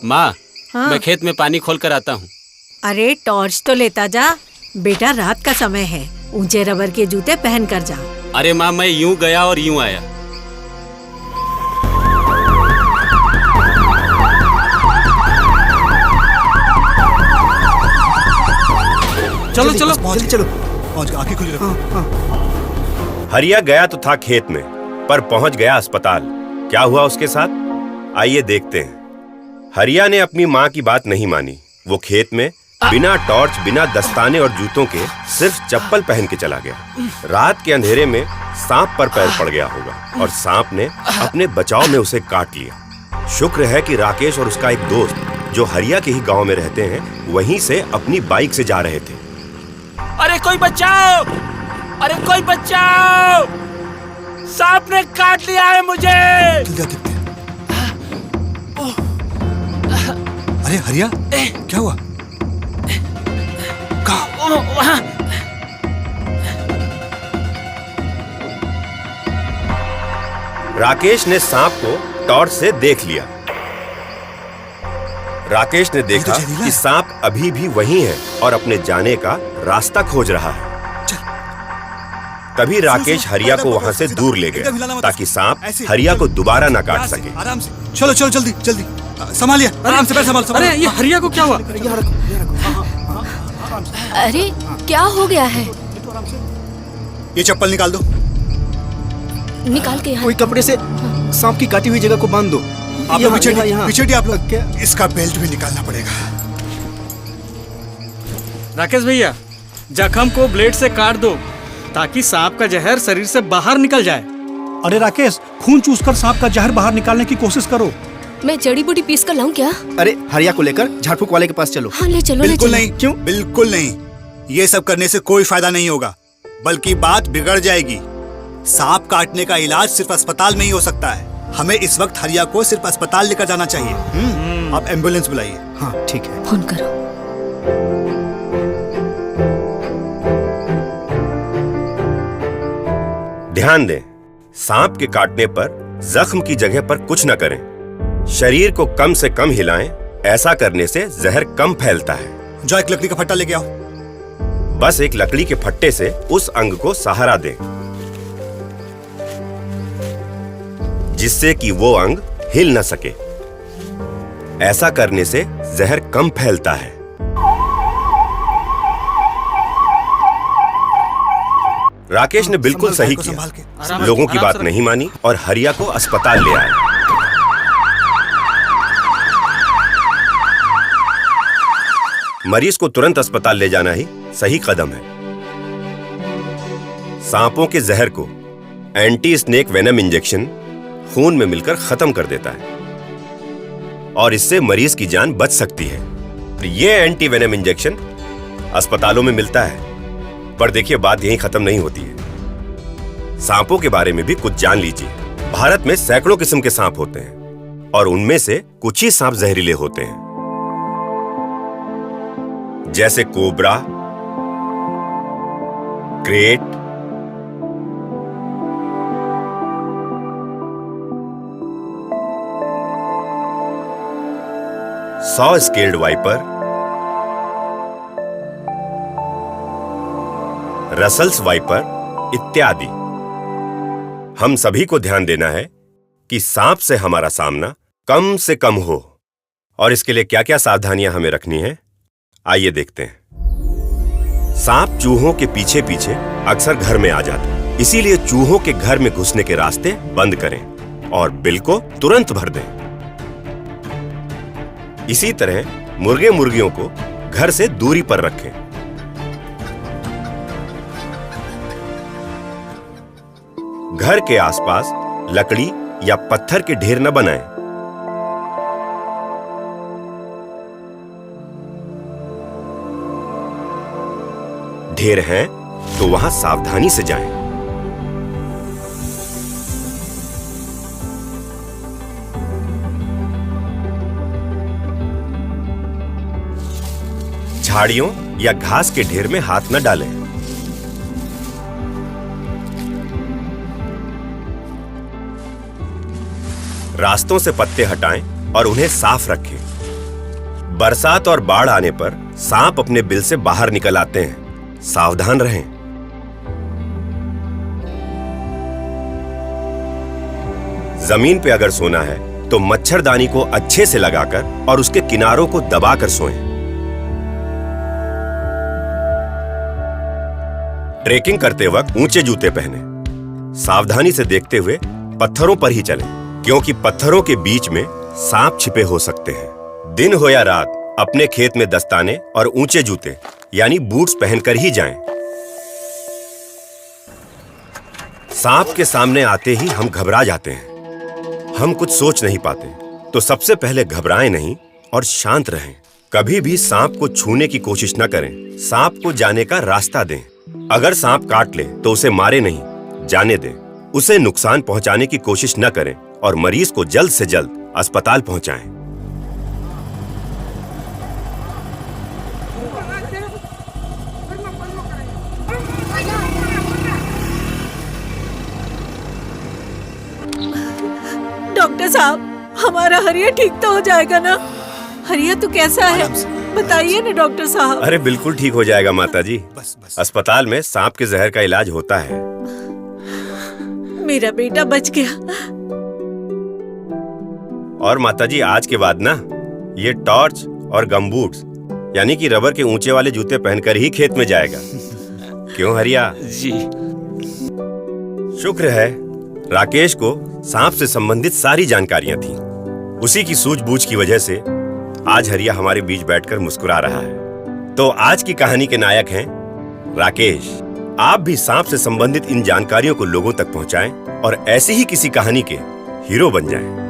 माँ, हाँ? मैं खेत में पानी खोल कर आता हूँ। अरे टॉर्च तो लेता जा बेटा, रात का समय है। ऊंचे रबर के जूते पहन कर जा। अरे माँ, मैं यूं गया और यूं आया। चलो चलो चलो, पहुंच आंखें खुली रखो। हरिया गया तो था खेत में, पर पहुंच गया अस्पताल। क्या हुआ उसके साथ, आइए देखते हैं। हरिया ने अपनी माँ की बात नहीं मानी। वो खेत में बिना टॉर्च, बिना दस्ताने और जूतों के सिर्फ चप्पल पहन के चला गया। रात के अंधेरे में सांप पर पैर पड़ गया होगा और सांप ने अपने बचाव में उसे काट लिया। शुक्र है कि राकेश और उसका एक दोस्त, जो हरिया के ही गांव में रहते हैं, वहीं से अपनी बाइक से जा रहे थे। अरे कोई बचाओ! अरे कोई बचाओ! सांप ने काट लिया है मुझे। अरे हरिया, क्या हुआ? राकेश ने सांप को टॉर्च से देख लिया। राकेश ने देखा कि सांप अभी भी वहीं है और अपने जाने का रास्ता खोज रहा है। तभी राकेश हरिया को वहां से दूर ले गया ताकि सांप हरिया को दोबारा न काट सके। आराम से चलो चलो, जल्दी जल्दी संभालिए, आराम से पैर संभाल। अरे ये हरिया को क्या हुआ? अरे क्या हो गया है? ये चप्पल निकाल दो। निकाल के यहाँ कोई कपड़े से सांप की काटी हुई जगह को बांध दो। आप लोग पीछे आप लोग, इसका बेल्ट भी निकालना पड़ेगा। राकेश भैया, जख्म को ब्लेड से काट दो ताकि सांप का जहर शरीर से बाहर निकल जाए। अरे राकेश, खून चूसकर सांप का जहर बाहर निकालने की कोशिश करो। मैं जड़ी बूटी पीस कर लाऊं क्या? अरे हरिया को लेकर झाड़ फूक वाले के पास चलो। हाँ ले चलो। बिल्कुल नहीं। क्यों? बिल्कुल नहीं, ये सब करने से कोई फायदा नहीं होगा, बल्कि बात बिगड़ जाएगी। सांप काटने का इलाज सिर्फ अस्पताल में ही हो सकता है। हमें इस वक्त हरिया को सिर्फ अस्पताल लेकर जाना चाहिए। आप एम्बुलेंस बुलाइए। हाँ ठीक है। फोन करो। ध्यान दें, सांप के काटने पर जख्म की जगह पर कुछ न करें। शरीर को कम से कम हिलाएं। ऐसा करने से जहर कम फैलता है। जो एक लकड़ी का फट्टा लेके आओ। बस एक लकड़ी के फट्टे से उस अंग को सहारा दें, जिससे कि वो अंग हिल न सके। ऐसा करने से जहर कम फैलता है। राकेश ने बिल्कुल सही किया। लोगों की बात नहीं मानी और हरिया को अस्पताल ले आए। मरीज को तुरंत अस्पताल ले जाना ही सही कदम है। सांपों के जहर को एंटी स्नेक वेनम इंजेक्शन खून में मिलकर खत्म कर देता है और इससे मरीज की जान बच सकती है। ये एंटी वेनम इंजेक्शन अस्पतालों में मिलता है। पर देखिए, बात यहीं खत्म नहीं होती है। सांपों के बारे में भी कुछ जान लीजिए। भारत में सैकड़ों किस्म के सांप होते हैं और उनमें से कुछ ही सांप जहरीले होते हैं, जैसे cobra, crate, saw scaled viper, Russell's wiper इत्यादि। हम सभी को ध्यान देना है कि सांप से हमारा सामना कम से कम हो, और इसके लिए क्या क्या सावधानियां हमें रखनी है, आइए देखते हैं। सांप चूहों के पीछे पीछे अक्सर घर में आ जाते हैं, इसीलिए चूहों के घर में घुसने के रास्ते बंद करें और बिल को तुरंत भर दें। इसी तरह मुर्गे मुर्गियों को घर से दूरी पर रखें। घर के आसपास लकड़ी या पत्थर के ढेर न बनाएं। ढेर हैं तो वहां सावधानी से जाएं। झाड़ियों या घास के ढेर में हाथ न डालें। रास्तों से पत्ते हटाएं और उन्हें साफ रखें। बरसात और बाढ़ आने पर सांप अपने बिल से बाहर निकल आते हैं। सावधान रहें। जमीन पे अगर सोना है तो मच्छरदानी को अच्छे से लगाकर और उसके किनारों को दबाकर सोएं। ट्रेकिंग करते वक्त ऊंचे जूते पहनें। सावधानी से देखते हुए पत्थरों पर ही चलें, क्योंकि पत्थरों के बीच में सांप छिपे हो सकते हैं। दिन हो या रात अपने खेत में दस्ताने और ऊंचे जूते यानी बूट्स पहनकर ही जाएं। सांप के सामने आते ही हम घबरा जाते हैं। हम कुछ सोच नहीं पाते, तो सबसे पहले घबराएं नहीं और शांत रहें। कभी भी सांप को छूने की कोशिश न करें। सांप को जाने का रास्ता दें। अगर सांप काट ले तो उसे मारे नहीं, जाने दें। उसे नुकसान पहुंचाने की कोशिश न करें और मरीज को जल्द से जल्द अस्पताल पहुंचाएं। डॉक्टर साहब, हमारा हरिया ठीक तो हो जाएगा ना? हरिया तो कैसा है, बताइए ना डॉक्टर साहब। अरे बिल्कुल ठीक हो जाएगा माता जी। बस। अस्पताल में सांप के जहर का इलाज होता है। मेरा बेटा बच गया। और माता जी, आज के बाद ना ये टॉर्च और गमबूट्स यानी कि रबर के ऊंचे वाले जूते पहनकर ही खेत में जाएगा। क्यों हरिया? जी। शुक्र है राकेश को सांप से संबंधित सारी जानकारियां थी। उसी की सूझबूझ की वजह से आज हरिया हमारे बीच बैठकर मुस्कुरा रहा है। तो आज की कहानी के नायक हैं राकेश। आप भी सांप से संबंधित इन जानकारियों को लोगों तक पहुंचाएं और ऐसी ही किसी कहानी के हीरो बन जाएं।